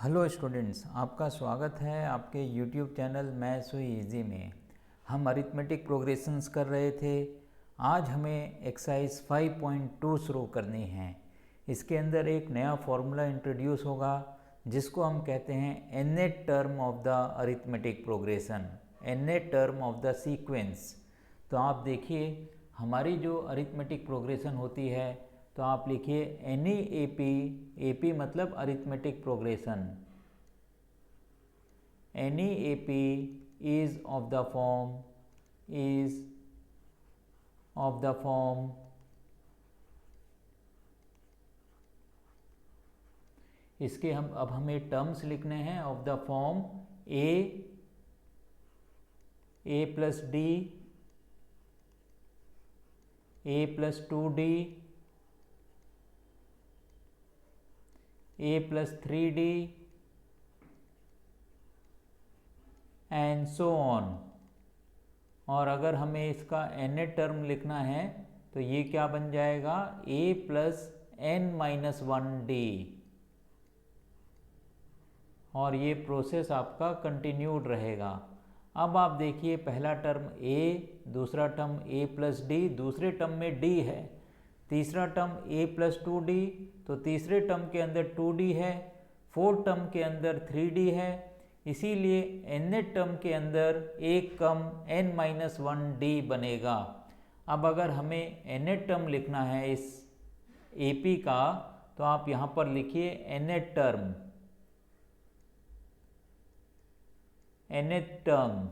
Hello students, आपका स्वागत है आपके यूट्यूब चैनल मैथ्स हुई इजी में। हम अरिथमेटिक प्रोग्रेशंस कर रहे थे। आज हमें एक्सरसाइज 5.2 शुरू करनी है। इसके अंदर एक नया फॉर्मूला इंट्रोड्यूस होगा जिसको हम कहते हैं nth term of the arithmetic progression, nth term of the sequence. तो आप देखिए, हमारी जो अरिथमेटिक प्रोग्रेशन होती है तो आप लिखिए एनी एपी मतलब arithmetic progression. Any AP is of the form इसके अब हमें टर्म्स लिखने हैं of the form A plus D, A plus 2d, a plus 3d and so on. और अगर हमें इसका nth टर्म लिखना है तो ये क्या बन जाएगा, a plus n minus 1d। और ये प्रोसेस आपका कंटिन्यूड रहेगा। अब आप देखिए, पहला टर्म a, दूसरा टर्म a प्लस डी, दूसरे टर्म में d है, तीसरा टर्म a प्लस 2d, तो तीसरे टर्म के अंदर 2d है, फोर्थ टर्म के अंदर 3d है। इसीलिए nth टर्म के अंदर एक कम n माइनस 1d बनेगा। अब अगर हमें nth टर्म लिखना है इस AP का तो आप यहाँ पर लिखिए nth टर्म।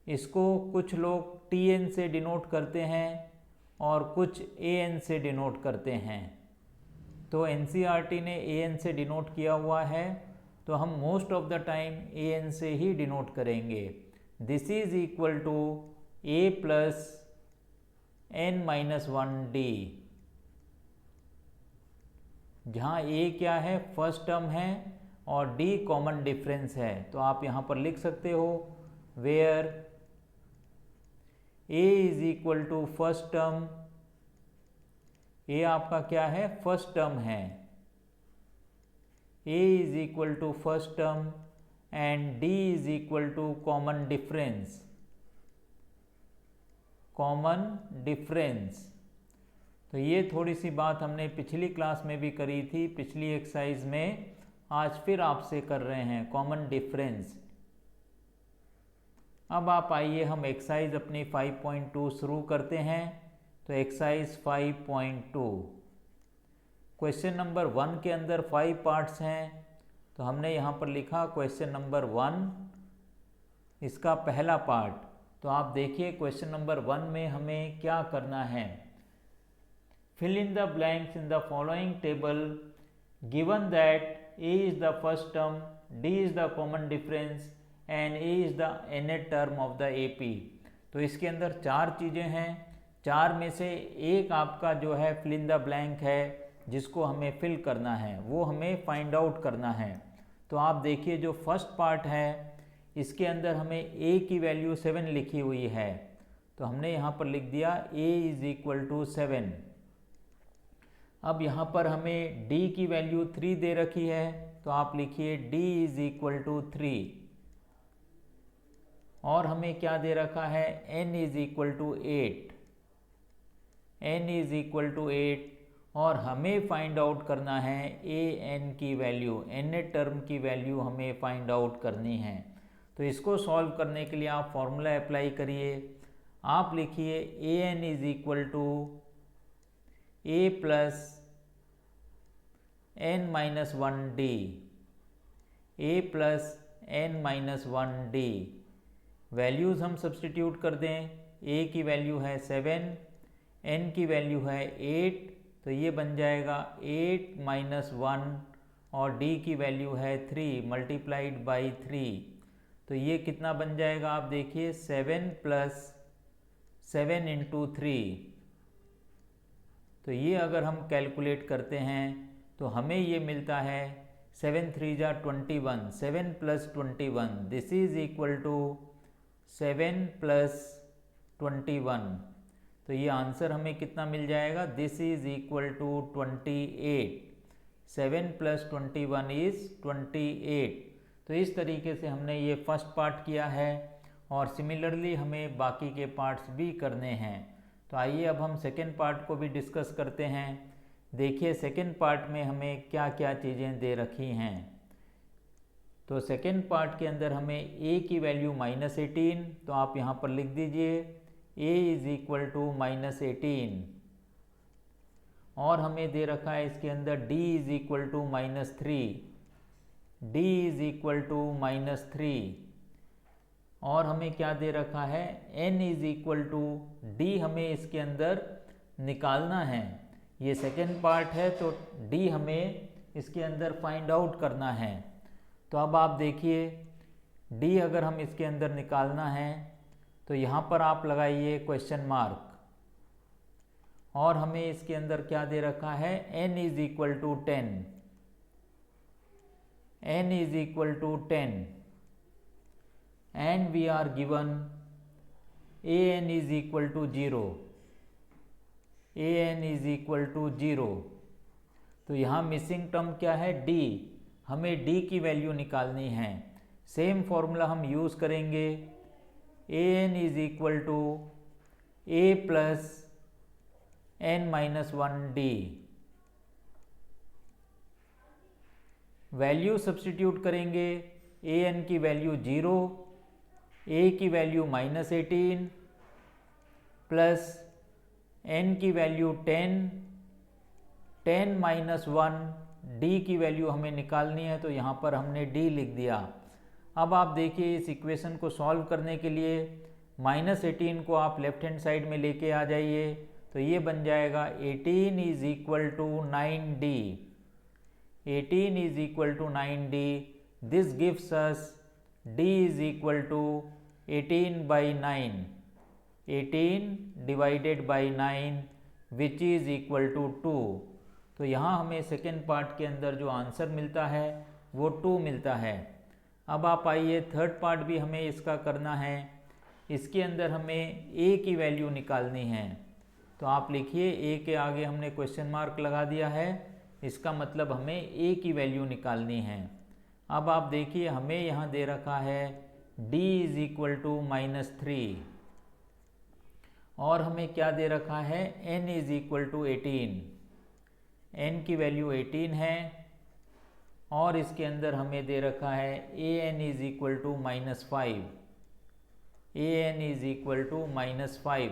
इसको कुछ लोग Tn से डिनोट करते हैं और कुछ An से डिनोट करते हैं। तो NCERT ने An से डिनोट किया हुआ है, तो हम most of the time An से ही डिनोट करेंगे। This is equal to a plus n minus 1d, जहाँ a क्या है, फर्स्ट टर्म है और d कॉमन डिफरेंस है। तो आप यहाँ पर लिख सकते हो where a is equal to first term, a आपका क्या है, फर्स्ट टर्म है, a is equal to first term and d is equal to common difference. तो ये थोड़ी सी बात हमने पिछली क्लास में भी करी थी, पिछली एक्सरसाइज में। आज फिर आपसे कर रहे हैं कॉमन डिफरेंस। अब आप आइए हम एक्सरसाइज अपनी 5.2 शुरू करते हैं। तो एक्सरसाइज 5.2 क्वेश्चन नंबर 1 के अंदर 5 पार्ट्स हैं। तो हमने यहाँ पर लिखा क्वेश्चन नंबर 1, इसका पहला पार्ट। तो आप देखिए क्वेश्चन नंबर 1 में हमें क्या करना है। Fill in the blanks in the following table given that a is the first term, d is the common difference and a is the nth term of the AP। तो इसके अंदर 4 चीज़ें हैं, 4 में से एक आपका जो है फिल इन द ब्लैंक है, जिसको हमें फिल करना है, वो हमें फाइंड आउट करना है। तो आप देखिए, जो फर्स्ट पार्ट है इसके अंदर हमें a की वैल्यू 7 लिखी हुई है, तो हमने यहाँ पर लिख दिया a इज इक्वल टू 7। अब यहाँ पर हमें d की वैल्यू 3 दे रखी है, तो आप लिखिए d इज इक्वल टू 3। और हमें क्या दे रखा है, n is equal to 8, n is equal to 8। और हमें फाइंड आउट करना है an की वैल्यू, nth टर्म की वैल्यू हमें फाइंड आउट करनी है। तो इसको सॉल्व करने के लिए आप फॉर्मूला अप्लाई करिए। आप लिखिए an is equal to a plus n minus 1d, a plus n minus 1d। Values हम सब्सटीट्यूट कर दें। a की वैल्यू है 7, n की वैल्यू है 8, तो ये बन जाएगा 8 माइनस 1, और d की वैल्यू है 3 मल्टीप्लाइड बाई 3। तो ये कितना बन जाएगा, आप देखिए 7 प्लस 7 इंटू 3। तो ये अगर हम कैलकुलेट करते हैं तो हमें ये मिलता है 7 3 जा 21, 7 plus 21, this is equal to 7 plus 21। तो ये आंसर हमें कितना मिल जाएगा, this is equal to 28। 7 + 21 is 28। तो इस तरीके से हमने ये फर्स्ट पार्ट किया है और सिमिलरली हमें बाकी के पार्ट्स भी करने हैं। तो आइए अब हम सेकेंड पार्ट को भी डिस्कस करते हैं। देखिए सेकेंड पार्ट में हमें क्या क्या चीज़ें दे रखी हैं। तो सेकेंड पार्ट के अंदर हमें a की वैल्यू -18, तो आप यहाँ पर लिख दीजिए a = -18। और हमें दे रखा है इसके अंदर d = -3, d = -3। और हमें क्या दे रखा है, n = d हमें इसके अंदर निकालना है। ये सेकेंड पार्ट है तो d हमें इसके अंदर फाइंड आउट करना है। तो अब आप देखिए d अगर हम इसके अंदर निकालना है तो यहाँ पर आप लगाइए क्वेश्चन मार्क। और हमें इसके अंदर क्या दे रखा है, n = 10, n = 10 and we are given an = 0, an = 0। तो यहाँ मिसिंग टर्म क्या है, d। हमें d की वैल्यू निकालनी है। सेम फॉर्मूला हम यूज़ करेंगे, an = a + n-1d। Value substitute करेंगे, an की वैल्यू 0, a की वैल्यू -18 प्लस n की वैल्यू 10, 10 - 1, d की वैल्यू हमें निकालनी है तो यहाँ पर हमने d लिख दिया। अब आप देखिए इस इक्वेशन को सॉल्व करने के लिए -18 को आप लेफ्ट हैंड साइड में लेके आ जाइए, तो ये बन जाएगा 18 = 9d, 18 = 9d। This gives us d = 18/9, 18 / 9 which is = 2। तो यहाँ हमें सेकेंड पार्ट के अंदर जो आंसर मिलता है वो 2 मिलता है। अब आप आइए थर्ड पार्ट भी हमें इसका करना है। इसके अंदर हमें a की वैल्यू निकालनी है। तो आप लिखिए a के आगे हमने क्वेश्चन मार्क लगा दिया है, इसका मतलब हमें a की वैल्यू निकालनी है। अब आप देखिए हमें यहाँ दे रखा है d = -3 और हमें क्या दे रखा है, n = 18, n की वैल्यू 18 है। और इसके अंदर हमें दे रखा है an = -5, an = -5।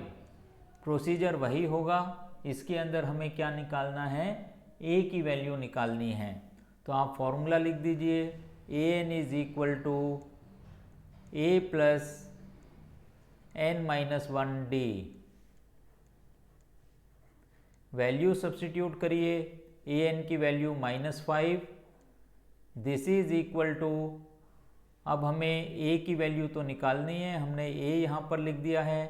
प्रोसीजर वही होगा, इसके अंदर हमें क्या निकालना है, a की वैल्यू निकालनी है। तो आप फॉर्मूला लिख दीजिए, an = a + n-1d। Value substitute करिए, an की value -5, this is equal to, अब हमें a की वैल्यू तो निकालनी है, हमने a यहाँ पर लिख दिया है,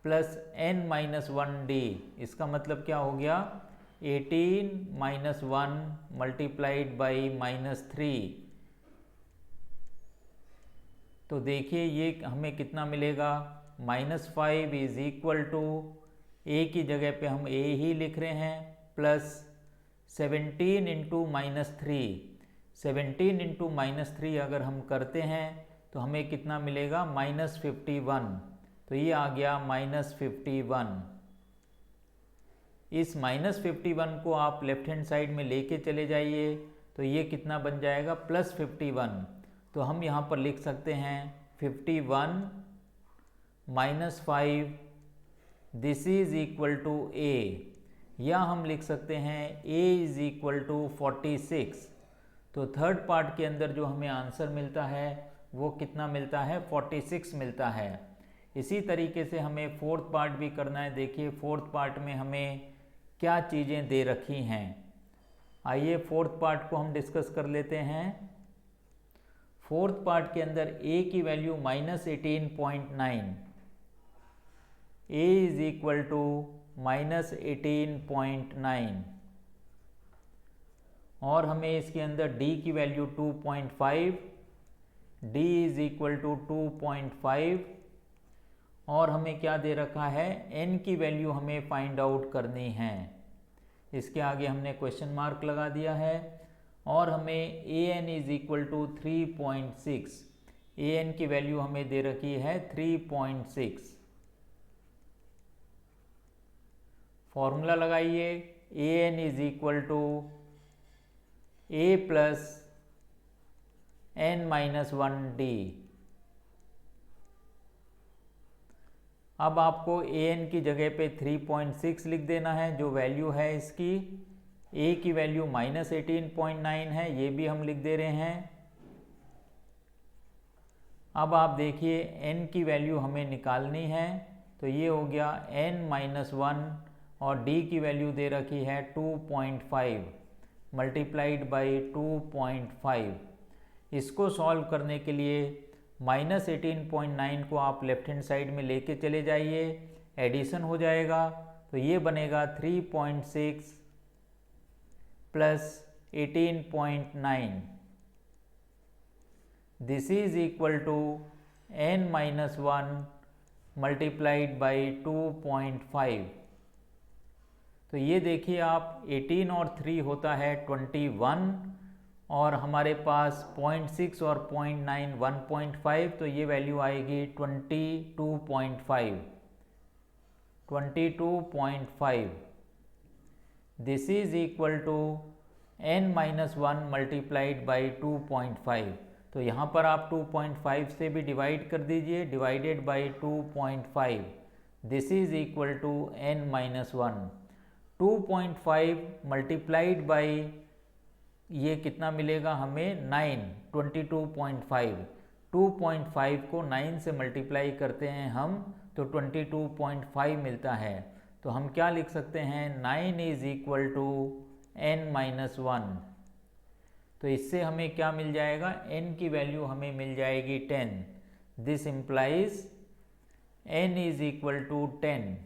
प्लस n-1d। इसका मतलब क्या हो गया, 18 - 1 मल्टीप्लाइड बाई -3। तो देखिए ये हमें कितना मिलेगा, -5 इज इक्वल टू, a की जगह पे हम a ही लिख रहे हैं, प्लस 17 × -3। 17 × -3 अगर हम करते हैं तो हमें कितना मिलेगा, -51। तो ये आ गया -51। इस -51 को आप लेफ्ट हैंड साइड में लेके चले जाइए तो ये कितना बन जाएगा, +51। तो हम यहाँ पर लिख सकते हैं 51 - 5 this is equal to a, या हम लिख सकते हैं a इज इक्वल टू 46। तो थर्ड पार्ट के अंदर जो हमें आंसर मिलता है वो कितना मिलता है, 46 मिलता है। इसी तरीके से हमें फोर्थ पार्ट भी करना है। देखिए फोर्थ पार्ट में हमें क्या चीज़ें दे रखी हैं, आइए फोर्थ पार्ट को हम डिस्कस कर लेते हैं। फोर्थ पार्ट के अंदर a की value -18.9, a is equal to -18.9, और हमें इसके अंदर d की value 2.5, d is equal to 2.5, और हमें क्या दे रखा है, n की वैल्यू हमें फाइंड आउट करनी है। इसके आगे हमने क्वेश्चन मार्क लगा दिया है। और हमें A N is equal to 3.6, A N की वैल्यू हमें दे रखी है 3.6। फॉर्मूला लगाइए, A N is equal to A plus n-1d। अब आपको ए एन की जगह पे 3.6 लिख देना है, जो वैल्यू है इसकी, ए की वैल्यू -18.9 है, ये भी हम लिख दे रहे हैं। अब आप देखिए n की वैल्यू हमें निकालनी है, तो ये हो गया n-1 और d की वैल्यू दे रखी है 2.5 मल्टीप्लाइड बाई 2.5। इसको सॉल्व करने के लिए -18.9 को आप लेफ्ट हैंड साइड में लेके चले जाइए, एडिशन हो जाएगा, तो ये बनेगा 3.6 plus 18.9, this is equal to n-1 multiplied by 2.5। तो ये देखिए आप, 18 और 3 होता है 21, और हमारे पास 0.6 और 0.9 1.5, तो ये वैल्यू आएगी 22.5। This is equal to n-1 multiplied by 2.5। तो यहाँ पर आप 2.5 से भी डिवाइड कर दीजिए, divided by 2.5, this is equal to n-1। 2.5 multiplied by ये कितना मिलेगा हमें 9, 22.5। 2.5 को 9 से मल्टीप्लाई करते हैं हम, तो 22.5 मिलता है। तो हम क्या लिख सकते हैं, 9 इज इक्वल टू n-1। तो इससे हमें क्या मिल जाएगा, n की वैल्यू हमें मिल जाएगी 10। This implies n is equal to 10।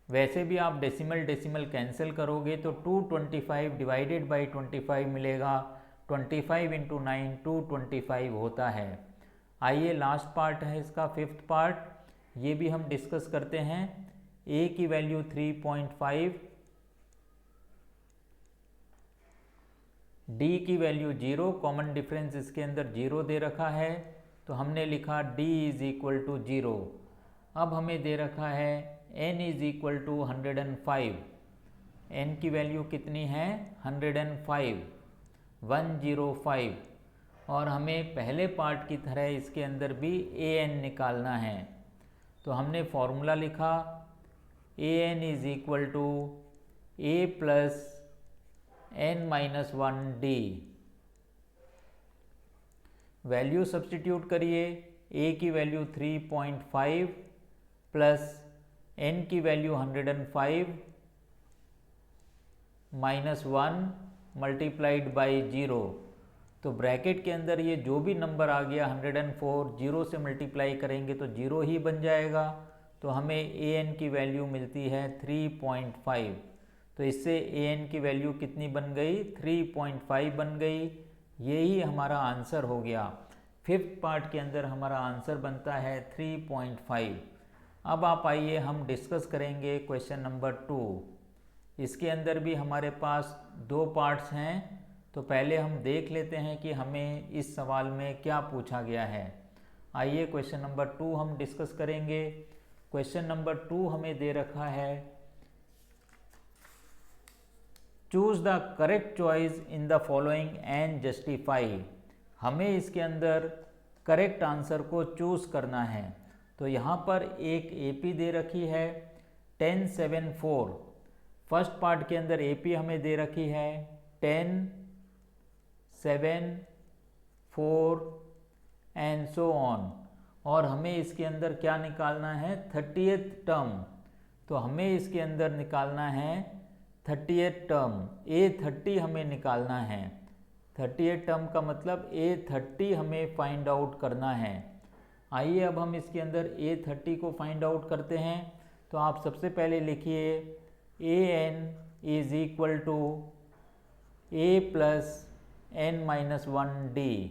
वैसे भी आप डेसिमल कैंसिल करोगे तो 225 डिवाइडेड बाई 25 मिलेगा, 25 इंटू 9 225 होता है। आइए लास्ट पार्ट है इसका, फिफ्थ पार्ट, ये भी हम डिस्कस करते हैं। a की वैल्यू 3.5, d की वैल्यू 0, कॉमन डिफरेंस इसके अंदर 0 दे रखा है, तो हमने लिखा d इज इक्वल टू 0। अब हमें दे रखा है n is equal to 105, n की वैल्यू कितनी है 105, 105, और हमें पहले पार्ट की तरह इसके अंदर भी a n निकालना है। तो हमने फॉर्मूला लिखा, a n is equal to a plus n-1d। Value substitute करिए, a की वैल्यू 3.5 प्लस n की वैल्यू 105 माइनस 1 मल्टीप्लाइड बाई 0। तो ब्रैकेट के अंदर ये जो भी नंबर आ गया 104, 0 से मल्टीप्लाई करेंगे तो 0 ही बन जाएगा। तो हमें a n की वैल्यू मिलती है 3.5। तो इससे a n की वैल्यू कितनी बन गई, 3.5 बन गई। यही हमारा आंसर हो गया। फिफ्थ पार्ट के अंदर हमारा आंसर बनता है 3.5। अब आप आइए हम डिस्कस करेंगे क्वेश्चन नंबर 2। इसके अंदर भी हमारे पास 2 पार्ट्स हैं। तो पहले हम देख लेते हैं कि हमें इस सवाल में क्या पूछा गया है। आइए क्वेश्चन नंबर 2 हम डिस्कस करेंगे। क्वेश्चन नंबर 2 हमें दे रखा है, choose the correct choice in the following and justify. हमें इसके अंदर करेक्ट आंसर को चूज करना है। तो यहाँ पर एक AP दे रखी है 10, 7, 4। फर्स्ट पार्ट के अंदर AP हमें दे रखी है 10, 7, 4 एंड सो ऑन। और हमें इसके अंदर क्या निकालना है, 30th टर्म। तो हमें इसके अंदर निकालना है 30th टर्म, A30 हमें निकालना है। 30th टर्म का मतलब A30 हमें फाइंड आउट करना है। आइए अब हम इसके अंदर A30 को फाइंड आउट करते हैं। तो आप सबसे पहले लिखिए an is equal to a plus n-1d।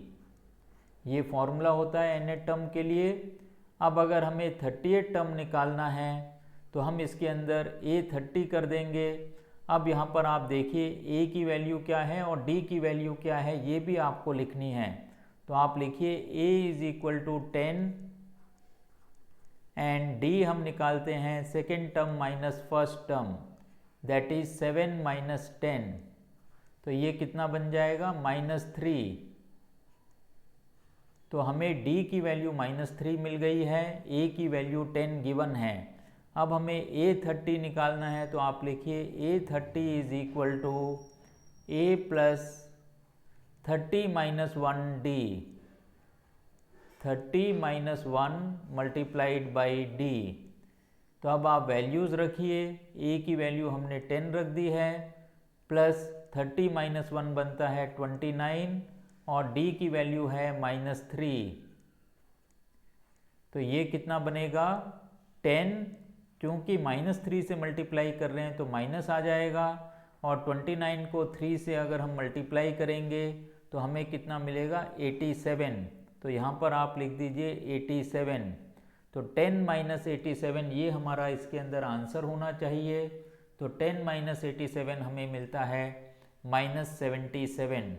ये फॉर्मूला होता है nth टर्म के लिए। अब अगर हमें 30th टर्म निकालना है तो हम इसके अंदर A30 कर देंगे। अब यहाँ पर आप देखिए ए की वैल्यू क्या है और डी की वैल्यू क्या है, ये भी आपको लिखनी है। तो आप लिखिए A is equal to 10 and D हम निकालते हैं second term minus first term, that is 7 minus 10। तो ये कितना बन जाएगा, -3। तो हमें d की वैल्यू -3 मिल गई है, a की वैल्यू 10 गिवन है। अब हमें a30 निकालना है। तो आप लिखिए a30 is equal to a plus 30 minus 1d, 30 minus 1 multiplied by d। तो अब आप वैल्यूज़ रखिए, a की वैल्यू हमने 10 रख दी है, प्लस 30 माइनस 1 बनता है 29 और d की वैल्यू है -3। तो ये कितना बनेगा 10, क्योंकि -3 से मल्टीप्लाई कर रहे हैं तो माइनस आ जाएगा, और 29 को 3 से अगर हम मल्टीप्लाई करेंगे तो हमें कितना मिलेगा 87। तो यहाँ पर आप लिख दीजिए 87। तो 10 माइनस 87 ये हमारा इसके अंदर आंसर होना चाहिए। तो 10 माइनस 87 हमें मिलता है -77,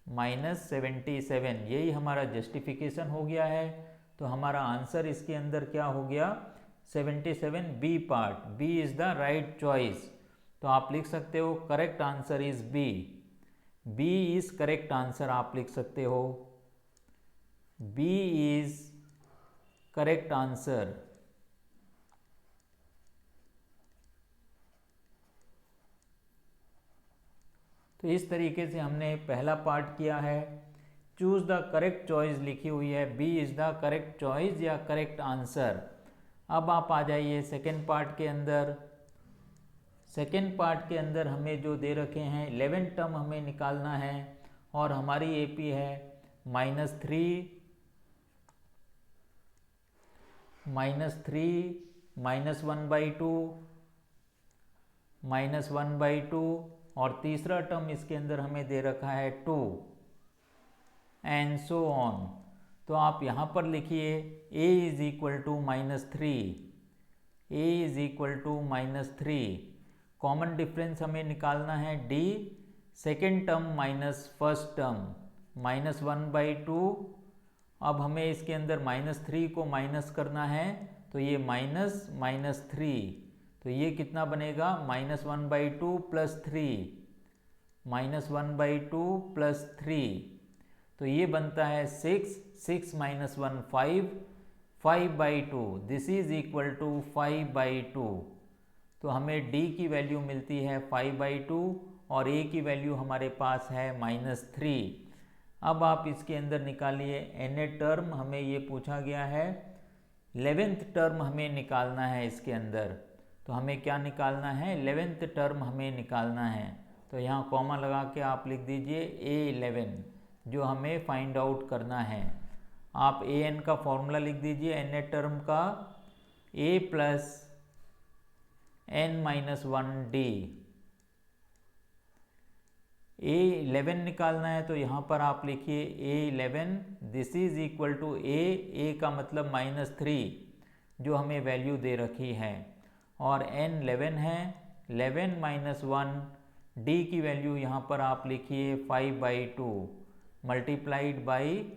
-77। यही हमारा जस्टिफिकेशन हो गया है। तो हमारा आंसर इसके अंदर क्या हो गया, 77 B part, B is the right choice. तो आप लिख सकते हो correct answer is B, B is correct answer आप लिख सकते हो, बी इज करेक्ट आंसर। तो इस तरीके से हमने पहला पार्ट किया है। चूज द करेक्ट चॉइस लिखी हुई है, B is the correct choice या करेक्ट आंसर। अब आप आ जाइए सेकेंड पार्ट के अंदर। सेकेंड पार्ट के अंदर हमें जो दे रखे हैं 11 टर्म हमें निकालना है, और हमारी एपी है -3, -1/2, -1/2, और तीसरा टर्म इसके अंदर हमें दे रखा है 2 एंड सो ऑन। तो आप यहाँ पर लिखिए a is equal to -3, a is equal to -3। Common difference हमें निकालना है d, second term minus first term, -1/2। अब हमें इसके अंदर -3 को माइनस करना है, तो ये -3। तो ये कितना बनेगा, -1/2 प्लस 3, -1/2 प्लस 3। तो ये बनता है 6, 6 minus 1 5, 5/2। This is equal to 5/2। तो हमें d की वैल्यू मिलती है 5/2 और a की वैल्यू हमारे पास है -3। अब आप इसके अंदर निकालिए n टर्म, हमें ये पूछा गया है 11th टर्म हमें निकालना है इसके अंदर। तो हमें क्या निकालना है, 11th टर्म हमें निकालना है। तो यहाँ कॉमा लगा के आप लिख दीजिए A11, जो हमें फाइंड आउट करना है। आप an का फॉर्मूला लिख दीजिए n टर्म का, a प्लस n-1d। A11 निकालना है, तो यहाँ पर आप लिखिए A11, this is equal to a का मतलब -3 जो हमें वैल्यू दे रखी है, और n11 है, 11 माइनस 1, d की वैल्यू यहाँ पर आप लिखिए 5/2 मल्टीप्लाइड बाई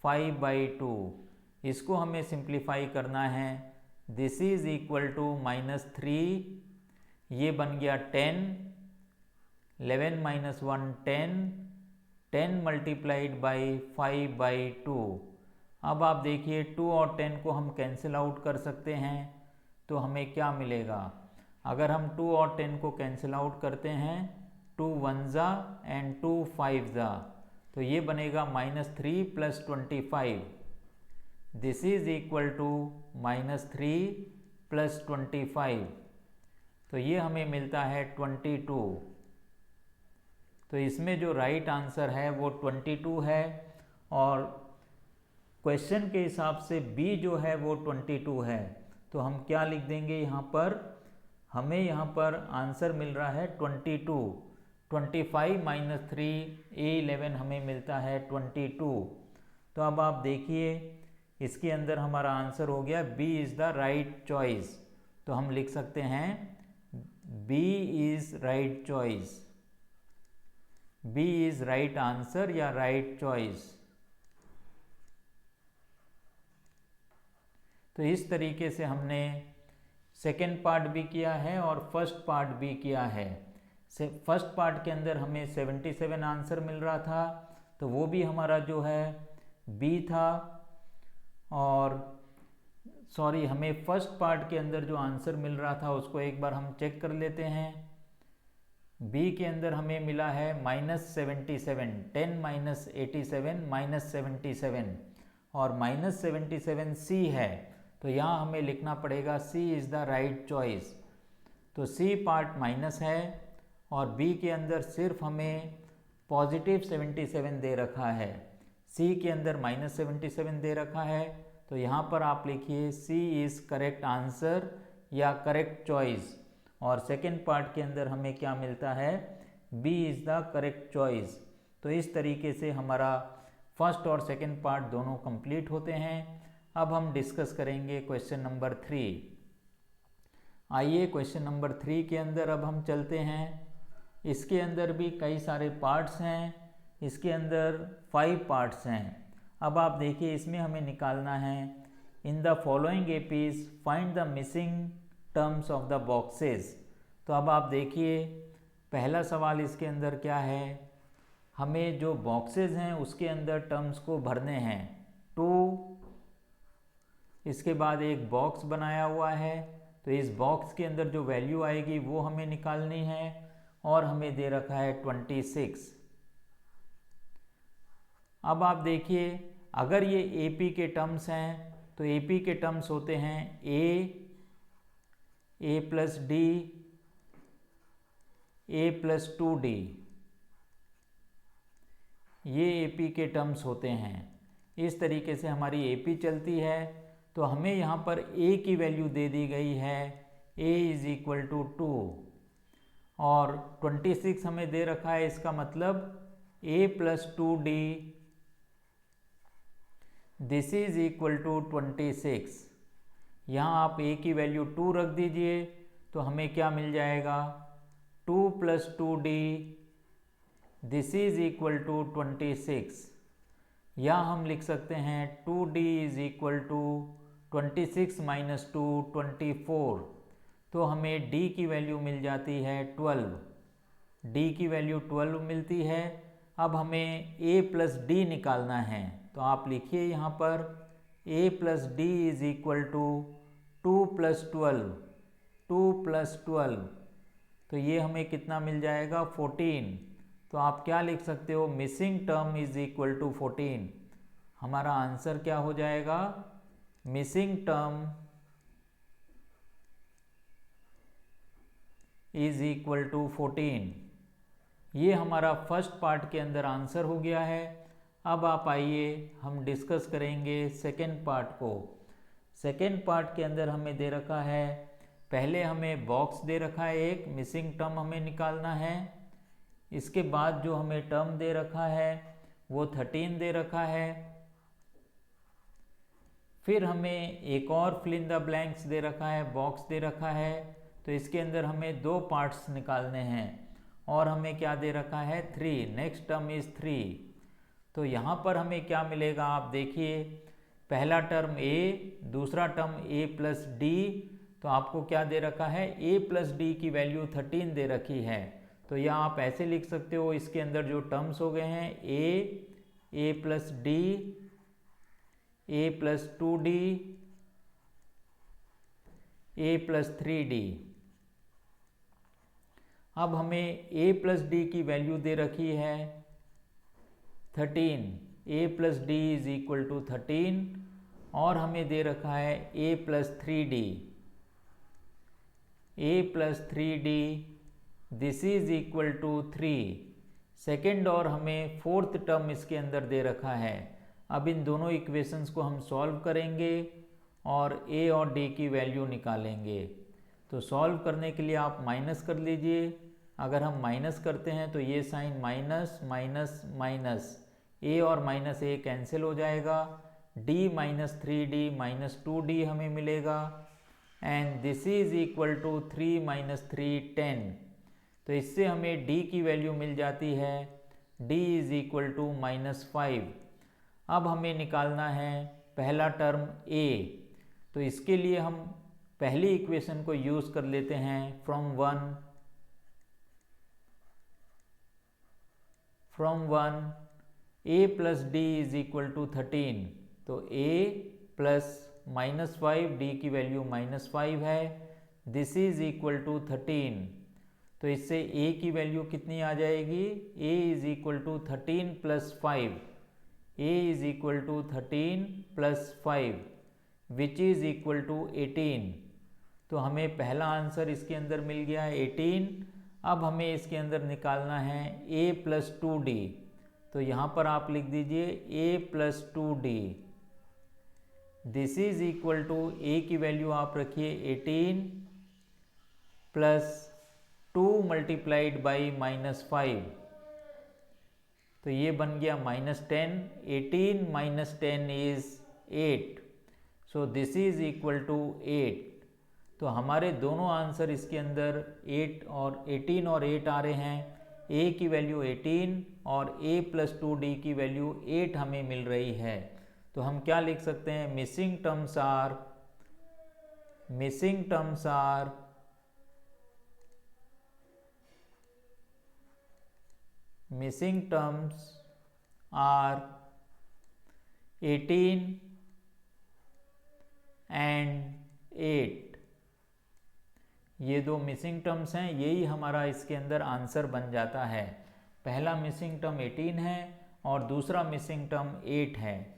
5/2। इसको हमें सिंप्लीफाई करना है। दिस इज इक्वल टू -3, ये बन गया 10, 11 माइनस 1 10, 10 मल्टीप्लाइड बाई 5/2। अब आप देखिए 2 और 10 को हम कैंसिल आउट कर सकते हैं, तो हमें क्या मिलेगा, अगर हम 2 और 10 को कैंसिल आउट करते हैं, 2 1 एंड 2 5, तो ये बनेगा -3 plus 25। This is equal to -3 plus 25। तो ये हमें मिलता है 22। तो इसमें जो राइट आंसर है वो 22 है, और क्वेश्चन के हिसाब से बी जो है वो 22 है। तो हम क्या लिख देंगे यहाँ पर, हमें यहाँ पर आंसर मिल रहा है 22। 25 माइनस 3 A11 हमें मिलता है 22। तो अब आप देखिए इसके अंदर हमारा आंसर हो गया B is the right choice. तो हम लिख सकते हैं B is right choice, B is right answer या राइट चॉइस। तो इस तरीके से हमने सेकेंड पार्ट भी किया है और फर्स्ट पार्ट भी किया है। फर्स्ट पार्ट के अंदर हमें 77 आंसर मिल रहा था, तो वो भी हमारा जो है बी था। और सॉरी, हमें फर्स्ट पार्ट के अंदर जो आंसर मिल रहा था उसको एक बार हम चेक कर लेते हैं। बी के अंदर हमें मिला है -77, 10 - 87 -77, और -77 सी है, तो यहाँ हमें लिखना पड़ेगा सी इज़ द राइट चॉइस। तो सी पार्ट माइनस है और बी के अंदर सिर्फ हमें पॉजिटिव 77 दे रखा है, सी के अंदर -77 दे रखा है। तो यहाँ पर आप लिखिए सी इज़ करेक्ट आंसर या करेक्ट चॉइस, और सेकेंड पार्ट के अंदर हमें क्या मिलता है, B is the correct choice. तो इस तरीके से हमारा फर्स्ट और सेकेंड पार्ट दोनों कंप्लीट होते हैं। अब हम डिस्कस करेंगे क्वेश्चन नंबर 3। आइए क्वेश्चन नंबर 3 के अंदर अब हम चलते हैं। इसके अंदर भी कई सारे पार्ट्स हैं, इसके अंदर 5 पार्ट्स हैं। अब आप देखिए, इसमें हमें निकालना है इन the following APs find the missing terms of the boxes. तो अब आप देखिए, पहला सवाल इसके अंदर क्या है, हमें जो बॉक्सेस हैं उसके अंदर टर्म्स को भरने हैं। 2, इसके बाद एक बॉक्स बनाया हुआ है, तो इस बॉक्स के अंदर जो वैल्यू आएगी वो हमें निकालनी है, और हमें दे रखा है 26। अब आप देखिए, अगर ये AP के टर्म्स हैं तो AP के टर्म्स होते हैं A plus D, A plus 2D, ये AP के टर्म्स होते हैं। इस तरीके से हमारी AP चलती है। तो हमें यहाँ पर A की वैल्यू दे दी गई है, A इज इक्वल टू 2, और 26 हमें दे रखा है, इसका मतलब A plus 2D this is equal to 26। यहाँ आप A की वैल्यू 2 रख दीजिए, तो हमें क्या मिल जाएगा, 2 plus 2D this is equal to 26। या हम लिख सकते हैं 2D is equal to 26 minus 2 24। तो हमें D की वैल्यू मिल जाती है 12, D की वैल्यू 12 मिलती है। अब हमें A प्लस D निकालना है, तो आप लिखिए यहाँ पर A plus D is equal to 2 plus 12, 2 plus 12, तो ये हमें कितना मिल जाएगा, 14। तो आप क्या लिख सकते हो, missing term is equal to 14। हमारा आंसर क्या हो जाएगा, missing term is equal to 14। ये हमारा फर्स्ट पार्ट के अंदर आंसर हो गया है। अब आप आइए हम डिस्कस करेंगे सेकेंड पार्ट को। सेकेंड पार्ट के अंदर हमें दे रखा है, पहले हमें बॉक्स दे रखा है, एक मिसिंग टर्म हमें निकालना है। इसके बाद जो हमें टर्म दे रखा है वो 13 दे रखा है। फिर हमें एक और फिल इन द ब्लैंक्स दे रखा है, बॉक्स दे रखा है, तो इसके अंदर हमें 2 पार्ट्स निकालने हैं, और हमें क्या दे रखा है, 3, नेक्स्ट टर्म इज 3। तो यहाँ पर हमें क्या मिलेगा, आप देखिए, पहला टर्म A, दूसरा टर्म A प्लस D, तो आपको क्या दे रखा है, A प्लस D की वैल्यू 13 दे रखी है। तो यह आप ऐसे लिख सकते हो, इसके अंदर जो टर्म्स हो गए हैं A plus D, A plus 2D, A plus 3D। अब हमें A प्लस D की वैल्यू दे रखी है 13, A plus D is equal to 13, और हमें दे रखा है A plus 3D, A plus 3D this is equal to 3। Second और हमें फोर्थ टर्म इसके अंदर दे रखा है। अब इन दोनों इक्वेशंस को हम सॉल्व करेंगे और A और D की वैल्यू निकालेंगे। तो सॉल्व करने के लिए आप माइनस कर लीजिए। अगर हम माइनस करते हैं तो ये sign minus minus minus, A और माइनस A कैंसिल हो जाएगा, D minus 3D minus 2D हमें मिलेगा, and this is equal to 3 minus 3 10। तो इससे हमें d की वैल्यू मिल जाती है, d इज इक्वल टू -5। अब हमें निकालना है पहला टर्म a। तो इसके लिए हम पहली इक्वेशन को यूज़ कर लेते हैं, from one a plus D is equal to 13। तो a प्लस -5, d की वैल्यू -5 है, दिस इज इक्वल टू 13। तो इससे a की वैल्यू कितनी आ जाएगी, a is equal to 13 plus 5, a is equal to 13 plus 5 which is equal to 18। तो हमें पहला आंसर इसके अंदर मिल गया 18। अब हमें इसके अंदर निकालना है a प्लस 2d। तो यहाँ पर आप लिख दीजिए a plus 2d। This is equal to a की वैल्यू आप रखिए 18 प्लस 2 मल्टीप्लाइड बाई -5। तो ये बन गया -10। 18 minus 10 is 8। So this is equal to 8। तो हमारे दोनों आंसर इसके अंदर 18 और 8 आ रहे हैं। a की वैल्यू 18 और a प्लस 2d की वैल्यू 8 हमें मिल रही है। तो हम क्या लिख सकते हैं, मिसिंग टर्म्स आर 18 एंड 8। ये दो मिसिंग टर्म्स हैं, यही हमारा इसके अंदर आंसर बन जाता है। पहला मिसिंग टर्म 18 है और दूसरा मिसिंग टर्म 8 है।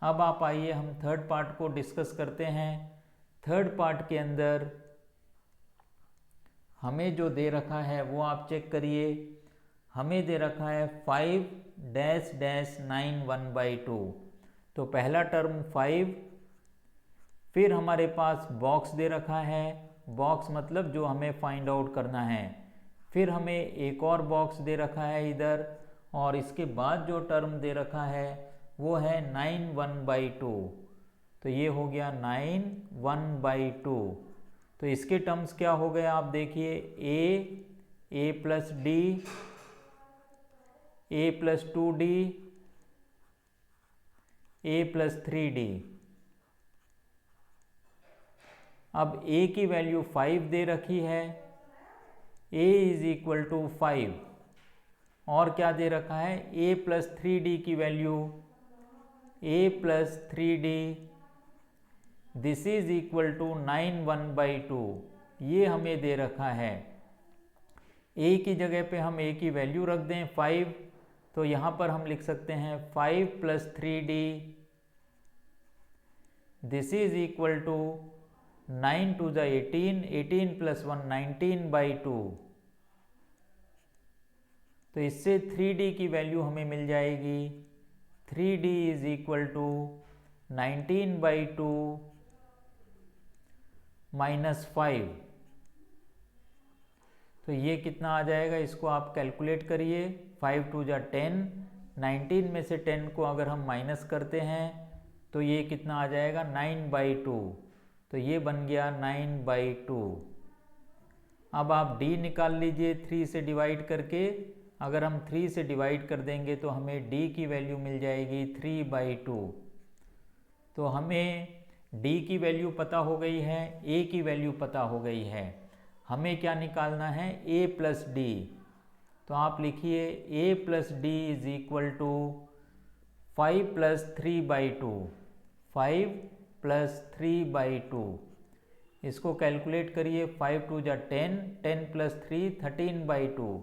अब आप आइए हम थर्ड पार्ट को डिस्कस करते हैं। थर्ड पार्ट के अंदर हमें जो दे रखा है वो आप चेक करिए। हमें दे रखा है 5-9 1/2। तो पहला टर्म 5, फिर हमारे पास बॉक्स दे रखा है, बॉक्स मतलब जो हमें फाइंड आउट करना है। फिर हमें एक और बॉक्स दे रखा है इधर, और इसके बाद जो टर्म दे रखा है वो है 9 1/2। तो ये हो गया 9 1/2। तो इसके टर्म्स क्या हो गए आप देखिए, a plus D, a plus 2d, a plus 3d। अब a की वैल्यू 5 दे रखी है, a इज इक्वल टू 5। और क्या दे रखा है, a प्लस 3d की value, a plus 3d, this is equal to 9 1/2। ये हमें दे रखा है। a की जगह पे हम a की वैल्यू रख दें 5, तो यहाँ पर हम लिख सकते हैं 5 plus 3d, this is equal to 9 to the 18, 18 plus 1 19/2। तो इससे 3d की वैल्यू हमें मिल जाएगी, 3d इज इक्वल टू 19/2 -5। तो ये कितना आ जाएगा, इसको आप कैलकुलेट करिए। 5 2 जा 10, 19 में से 10 को अगर हम माइनस करते हैं तो ये कितना आ जाएगा, 9/2। तो ये बन गया 9/2। अब आप d निकाल लीजिए 3 से डिवाइड करके। अगर हम 3 से डिवाइड कर देंगे तो हमें d की वैल्यू मिल जाएगी 3/2। तो हमें d की वैल्यू पता हो गई है, a की वैल्यू पता हो गई है। हमें क्या निकालना है, a प्लस डी। तो आप लिखिए a plus D is equal to 5 plus 3/2, 5 plus 3/2। इसको कैलकुलेट करिए, 5 2 जा 10, 10 plus 3 13/2।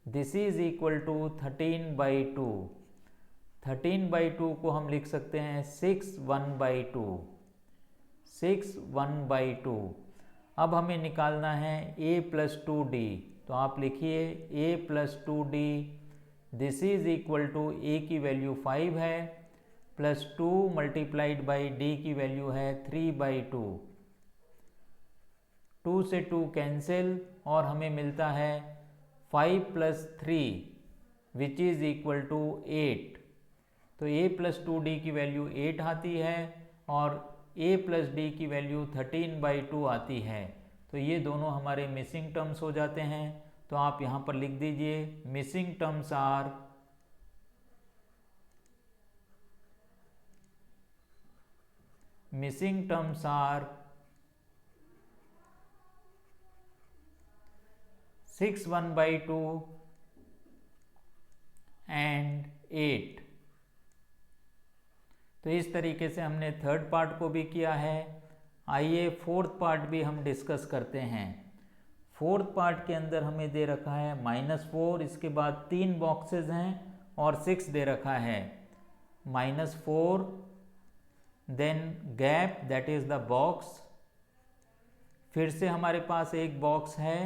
This is equal to 13/2। 13/2 को हम लिख सकते हैं 6 1/2, 6 1/2। अब हमें निकालना है a प्लस 2d। तो आप लिखिए a plus 2d, this is equal to a की वैल्यू 5 है, प्लस 2 मल्टीप्लाइड बाई d की वैल्यू है 3/2। 2 से 2 कैंसिल और हमें मिलता है 5 plus 3 which is equal to 8। तो a प्लस 2d की वैल्यू 8 आती है और a प्लस डी की वैल्यू 13/2 आती है। तो ये दोनों हमारे मिसिंग टर्म्स हो जाते हैं। तो आप यहाँ पर लिख दीजिए missing terms are missing terms are 6 1/2 and 8। तो इस तरीके से हमने थर्ड पार्ट को भी किया है। आइए फोर्थ पार्ट भी हम डिस्कस करते हैं। फोर्थ पार्ट के अंदर हमें दे रखा है -4, इसके बाद 3 बॉक्सेस हैं और 6 दे रखा है। -4, then gap that is the box, फिर से हमारे पास एक बॉक्स है,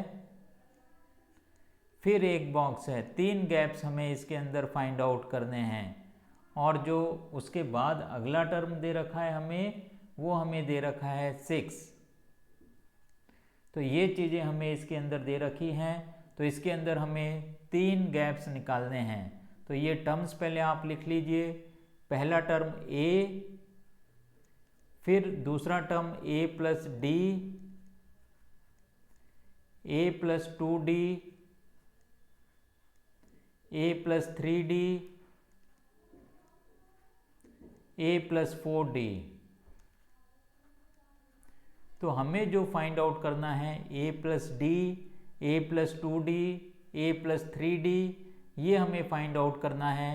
फिर एक बॉक्स है। 3 गैप्स हमें इसके अंदर फाइंड आउट करने हैं। और जो उसके बाद अगला टर्म दे रखा है हमें, वो हमें दे रखा है 6। तो ये चीज़ें हमें इसके अंदर दे रखी हैं। तो इसके अंदर हमें 3 गैप्स निकालने हैं। तो ये टर्म्स पहले आप लिख लीजिए। पहला टर्म a, फिर दूसरा term a plus D, a plus 2d, a plus 3d, a plus 4d। तो हमें जो फाइंड आउट करना है a plus D, a plus 2d, a plus 3d, ये हमें फाइंड आउट करना है।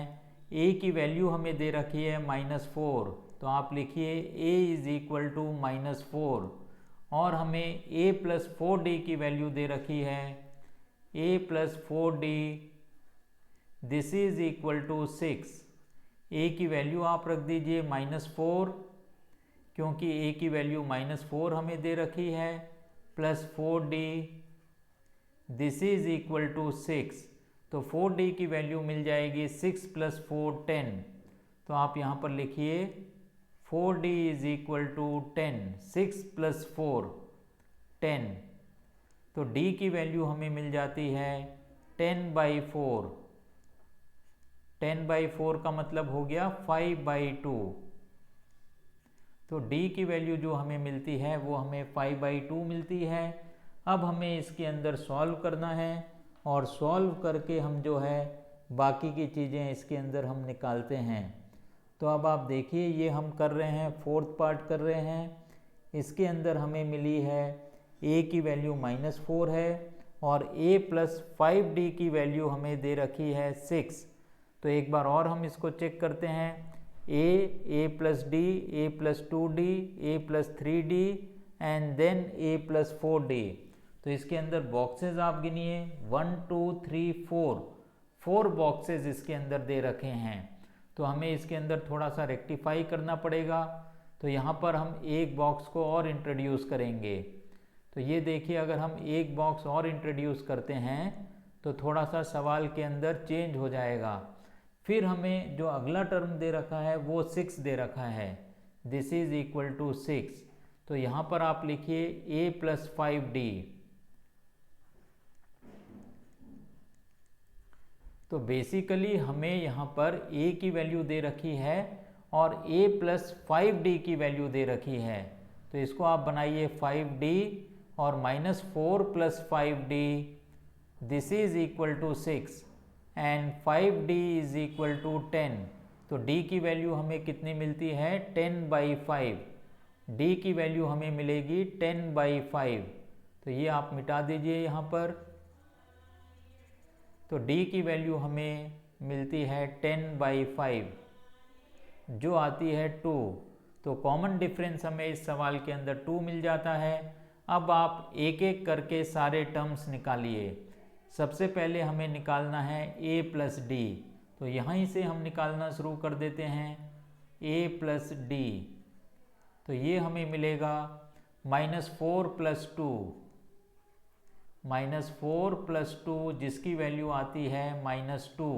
a की वैल्यू हमें दे रखी है -4, तो आप लिखिए a इज इक्वल टू -4। और हमें a प्लस 4d की वैल्यू दे रखी है a plus 4d, this is equal to 6। a की वैल्यू आप रख दीजिए -4, क्योंकि a की वैल्यू -4 हमें दे रखी है, plus 4d, this is equal to 6। तो 4d की वैल्यू मिल जाएगी 6 प्लस 4 10। तो आप यहाँ पर लिखिए 4d is equal to 10, 6 plus 4 10। तो d की वैल्यू हमें मिल जाती है 10/4। 10/4 का मतलब हो गया 5/2। तो d की वैल्यू जो हमें मिलती है वो हमें 5/2 मिलती है। अब हमें इसके अंदर सॉल्व करना है और सॉल्व करके हम जो है बाकी की चीज़ें इसके अंदर हम निकालते हैं। तो अब आप देखिए ये हम कर रहे हैं, फोर्थ पार्ट कर रहे हैं। इसके अंदर हमें मिली है a की वैल्यू -4 है और a प्लस 5d की वैल्यू हमें दे रखी है 6। तो एक बार और हम इसको चेक करते हैं। a plus d, a plus 2d, a plus 3d and then a plus 4d। तो इसके अंदर बॉक्सेस आप गिनिए 1 2 3 4 बॉक्सेस इसके अंदर दे रखे हैं। तो हमें इसके अंदर थोड़ा सा रेक्टिफाई करना पड़ेगा। तो यहाँ पर हम एक बॉक्स को और इंट्रोड्यूस करेंगे। तो ये देखिए, अगर हम एक बॉक्स और इंट्रोड्यूस करते हैं तो थोड़ा सा सवाल के अंदर चेंज हो जाएगा। फिर हमें जो अगला टर्म दे रखा है वो 6 दे रखा है, दिस इज इक्वल टू 6। तो यहाँ पर आप लिखिए a प्लस 5d। तो बेसिकली हमें यहाँ पर a की वैल्यू दे रखी है और a प्लस 5d की वैल्यू दे रखी है। तो इसको आप बनाइए 5d और -4 plus 5d, this is equal to 6 and 5d is equal to 10। तो d की वैल्यू हमें कितनी मिलती है 10/5। d की वैल्यू हमें मिलेगी 10/5। तो ये आप मिटा दीजिए यहाँ पर। तो d की वैल्यू हमें मिलती है 10/5 जो आती है 2। तो कॉमन डिफरेंस हमें इस सवाल के अंदर 2 मिल जाता है। अब आप एक एक करके सारे टर्म्स निकालिए। सबसे पहले हमें निकालना है a प्लस डी। तो यहीं से हम निकालना शुरू कर देते हैं a प्लस डी। तो ये हमें मिलेगा -4 प्लस 2, -4 प्लस 2 जिसकी वैल्यू आती है -2।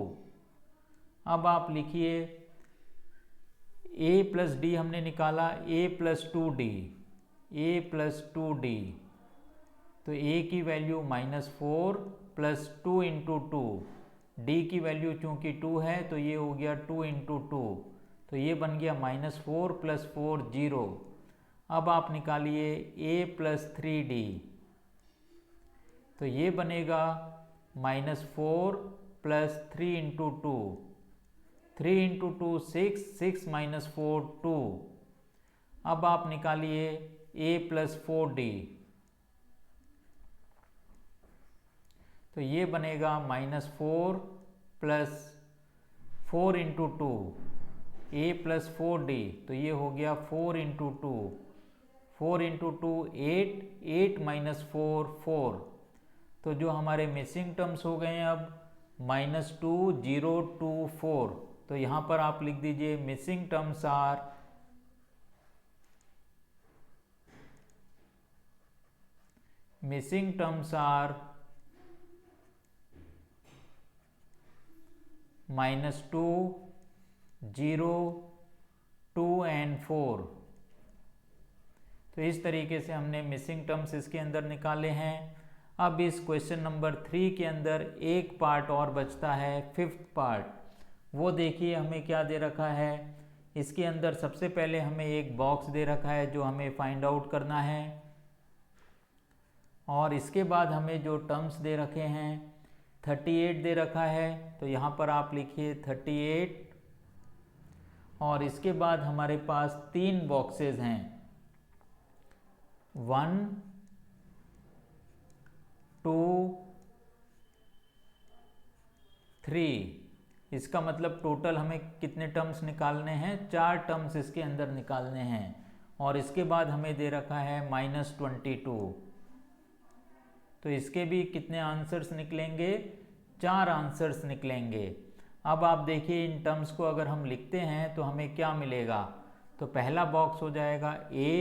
अब आप लिखिए a प्लस डी हमने निकाला, a plus 2d, a plus 2d। तो a की वैल्यू -4 प्लस 2 इंटू 2, d की वैल्यू चूँकि 2 है तो ये हो गया 2 इंटू 2। तो ये बन गया -4 प्लस 4 0। अब आप निकालिए a+3d, तो ये बनेगा -4 + 3 × 2, 3 × 2 6, 6 - 4 2। अब आप निकालिए a+4d, तो ये बनेगा -4 + 4 × 2, a+4d, तो ये हो गया 4 × 2, 4 × 2 8, 8 - 4 4। तो जो हमारे मिसिंग टर्म्स हो गए हैं अब -2 0 2 4। तो यहाँ पर आप लिख दीजिए मिसिंग टर्म्स आर -2 0 2 and 4। तो इस तरीके से हमने मिसिंग टर्म्स इसके अंदर निकाले हैं। अब इस क्वेश्चन नंबर 3 के अंदर एक पार्ट और बचता है, 5th पार्ट। वो देखिए हमें क्या दे रखा है। इसके अंदर सबसे पहले हमें एक बॉक्स दे रखा है जो हमें फाइंड आउट करना है, और इसके बाद हमें जो टर्म्स दे रखे हैं 38 दे रखा है, तो यहाँ पर आप लिखिए 38। और इसके बाद हमारे पास 3 बॉक्सेस हैं, 1 2 3। इसका मतलब टोटल हमें कितने टर्म्स निकालने हैं, 4 टर्म्स इसके अंदर निकालने हैं। और इसके बाद हमें दे रखा है -22, तो इसके भी कितने आंसर्स निकलेंगे, 4 आंसर्स निकलेंगे। अब आप देखिए इन टर्म्स को अगर हम लिखते हैं तो हमें क्या मिलेगा। तो पहला बॉक्स हो जाएगा a,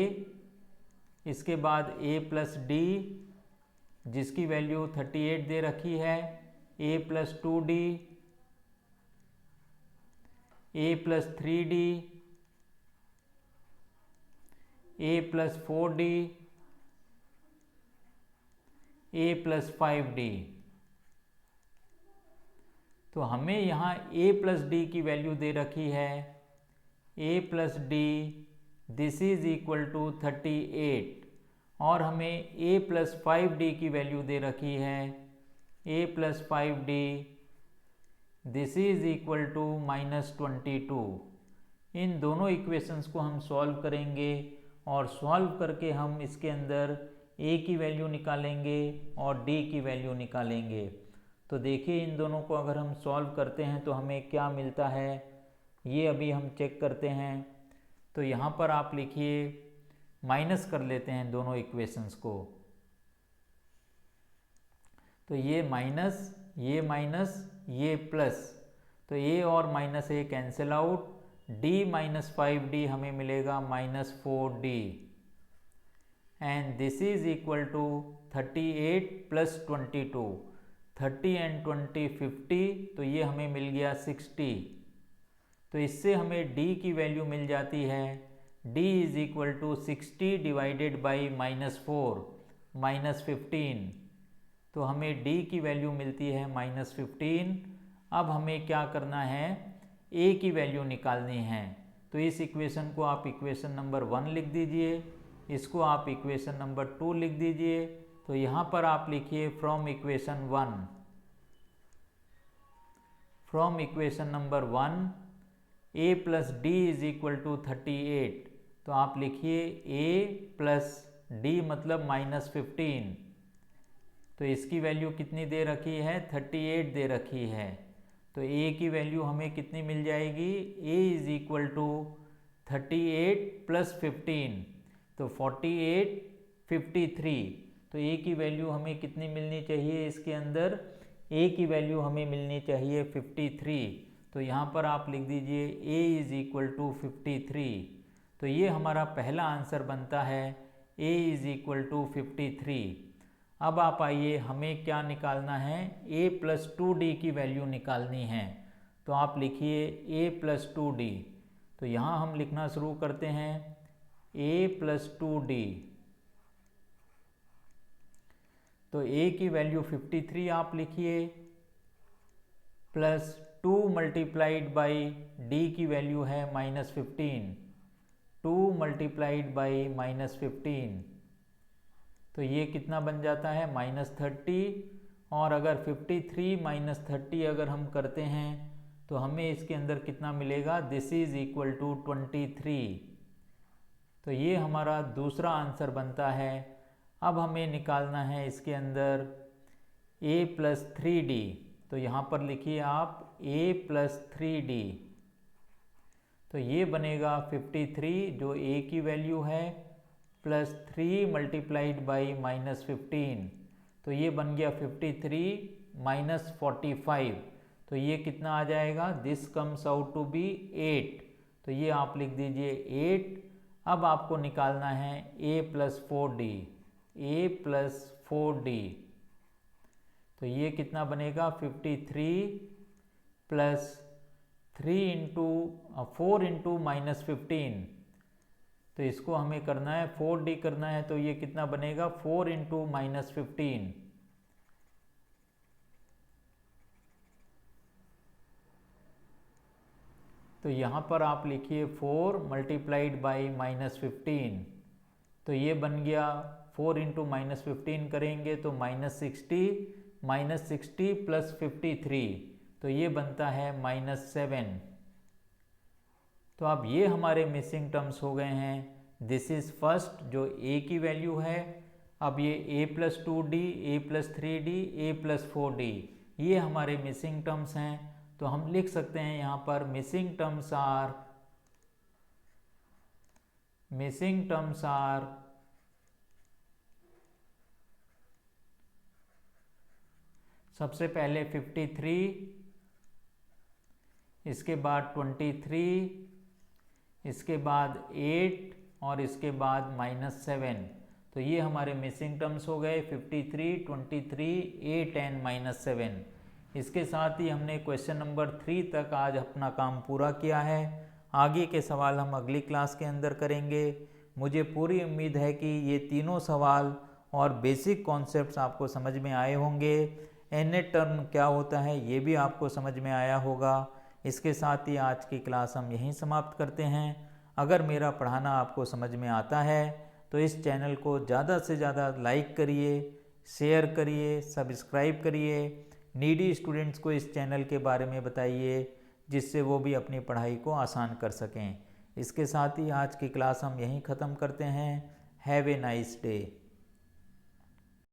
इसके बाद a+d जिसकी वैल्यू 38 दे रखी है, a+2d, a+3d, a+4d, a+5d। तो हमें यहाँ a+d की वैल्यू दे रखी है, a+d this is equal to 38, और हमें a+5d की वैल्यू दे रखी है, a+5d this is equal to -22। इन दोनों इक्वेशंस को हम सॉल्व करेंगे, और सॉल्व करके हम इसके अंदर a की वैल्यू निकालेंगे और d की वैल्यू निकालेंगे। तो देखिए इन दोनों को अगर हम सॉल्व करते हैं तो हमें क्या मिलता है, ये अभी हम चेक करते हैं। तो यहाँ पर आप लिखिए, माइनस कर लेते हैं दोनों इक्वेशंस को। तो ये माइनस, ये प्लस, तो a और -a cancel out, d - 5d हमें मिलेगा -4d, and this is equal to 38 + 22, 30 and 20 50, तो ये हमें मिल गया 60। तो इससे हमें d की वैल्यू मिल जाती है, d is equal to 60 divided by -4 -15। तो हमें d की वैल्यू मिलती है -15। अब हमें क्या करना है, a की वैल्यू निकालनी है। तो इस इक्वेशन को आप इक्वेशन नंबर 1 लिख दीजिए, इसको आप इक्वेशन नंबर 2 लिख दीजिए। तो यहाँ पर आप लिखिए from equation number 1 a+d is equal to 38। तो आप लिखिए a+d मतलब -15। तो इसकी वैल्यू कितनी दे रखी है, 38 दे रखी है। तो a की वैल्यू हमें कितनी मिल जाएगी, a इज इक्वल टू 38 + 15, तो 48 53। तो a की वैल्यू हमें कितनी मिलनी चाहिए, इसके अंदर a की वैल्यू हमें मिलनी चाहिए 53। तो यहाँ पर आप लिख दीजिए a इज इक्वल टू 53। तो ये हमारा पहला आंसर बनता है, a इज इक्वल टू 53। अब आप आइए, हमें क्या निकालना है, a+2d की वैल्यू निकालनी है। तो आप लिखिए a+2d। तो यहाँ हम लिखना शुरू करते हैं a+2d। तो a की वैल्यू 53 आप लिखिए, +2 × d की वैल्यू है -15। 2 मल्टीप्लाइड बाई -15, तो ये कितना बन जाता है -30। और अगर 53 - 30 अगर हम करते हैं तो हमें इसके अंदर कितना मिलेगा, दिस इज इक्वल टू 23। तो ये हमारा दूसरा आंसर बनता है। अब हमें निकालना है इसके अंदर a + 3d, तो यहाँ पर लिखिए आप a + 3d, तो ये बनेगा 53 जो a की वैल्यू है प्लस 3 मल्टीप्लाइड बाई -15, तो ये बन गया 53 - 45, तो ये कितना आ जाएगा, this comes out to be 8, तो ये आप लिख दीजिए 8। अब आपको निकालना है a + 4d, a + 4d, तो ये कितना बनेगा 53 प्लस 4 इंटू -15, तो इसको हमें करना है 4d करना है, तो ये कितना बनेगा 4 इंटू -15, तो यहाँ पर आप लिखिए 4 मल्टीप्लाइड बाई -15, तो ये बन गया 4 इंटू -15 करेंगे तो -60 प्लस 53, तो ये बनता है -7। तो अब ये हमारे मिसिंग टर्म्स हो गए हैं। दिस इज़ फर्स्ट जो a की वैल्यू है। अब ये a + 2d, a + 3d, a + 4d, ये हमारे मिसिंग टर्म्स हैं। तो हम लिख सकते हैं यहाँ पर मिसिंग टर्म्स आर सबसे पहले 53, इसके बाद 23, इसके बाद 8 और इसके बाद -7, तो ये हमारे मिसिंग टर्म्स हो गए 53, 23, 8 एंड -7। इसके साथ ही हमने क्वेश्चन नंबर 3 तक आज अपना काम पूरा किया है। आगे के सवाल हम अगली क्लास के अंदर करेंगे। मुझे पूरी उम्मीद है कि ये तीनों सवाल और बेसिक कॉन्सेप्ट्स आपको समझ में आए होंगे। nth टर्म क्या होता है ये भी आपको समझ में आया होगा। इसके साथ ही आज की क्लास हम यहीं समाप्त करते हैं। अगर मेरा पढ़ाना आपको समझ में आता है तो इस चैनल को ज़्यादा से ज़्यादा लाइक करिए, शेयर करिए, सब्सक्राइब करिए। नीडी स्टूडेंट्स को इस चैनल के बारे में बताइए जिससे वो भी अपनी पढ़ाई को आसान कर सकें। इसके साथ ही आज की क्लास हम यहीं ख़त्म करते हैं। Have a nice day.